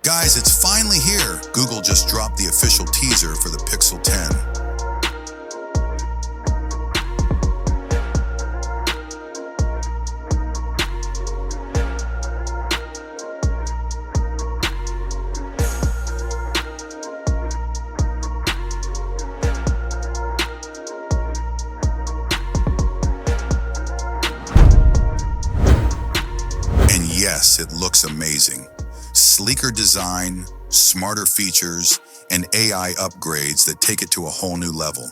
Guys, it's finally here. Google just dropped the official teaser for the Pixel 10. And yes, it looks amazing. Sleeker design, smarter features, and AI upgrades that take it to a whole new level.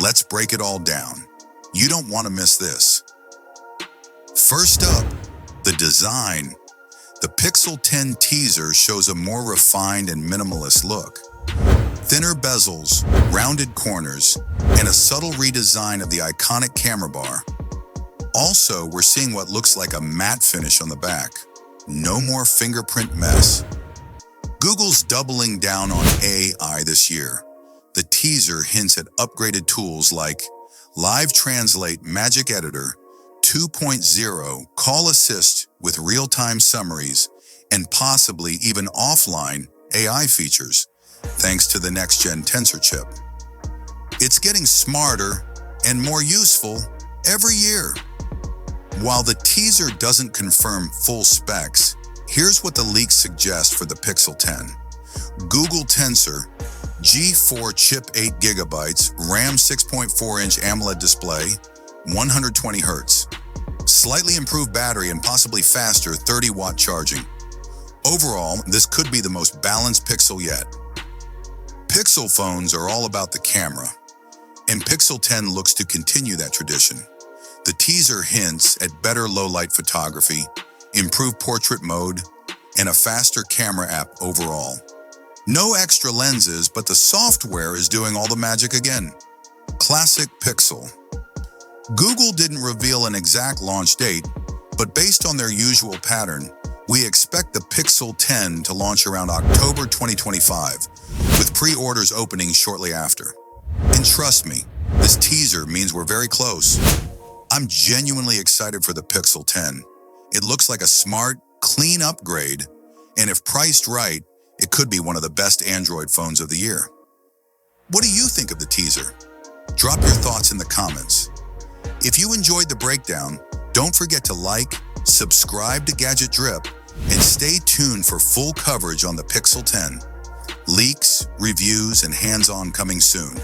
Let's break it all down. You don't want to miss this. First up, the design. The Pixel 10 teaser shows a more refined and minimalist look. Thinner bezels, rounded corners, and a subtle redesign of the iconic camera bar. Also, we're seeing what looks like a matte finish on the back. No more fingerprint mess. Google's doubling down on AI this year. The teaser hints at upgraded tools like Live Translate Magic Editor 2.0, Call Assist with real-time summaries, and possibly even offline AI features, thanks to the next-gen Tensor chip. It's getting smarter and more useful every year. While the teaser doesn't confirm full specs, here's what the leaks suggest for the Pixel 10. Google Tensor, G4 chip 8GB, RAM 6.4-inch AMOLED display, 120 Hz. Slightly improved battery and possibly faster 30-watt charging. Overall, this could be the most balanced Pixel yet. Pixel phones are all about the camera, and Pixel 10 looks to continue that tradition. The teaser hints at better low-light photography, improved portrait mode, and a faster camera app overall. No extra lenses, but the software is doing all the magic again. Classic Pixel. Google didn't reveal an exact launch date, but based on their usual pattern, we expect the Pixel 10 to launch around October 2025, with pre-orders opening shortly after. And trust me, this teaser means we're very close. I'm genuinely excited for the Pixel 10. It looks like a smart, clean upgrade, and if priced right, it could be one of the best Android phones of the year. What do you think of the teaser? Drop your thoughts in the comments. If you enjoyed the breakdown, don't forget to like, subscribe to Gadget Drip, and stay tuned for full coverage on the Pixel 10. Leaks, reviews, and hands-on coming soon.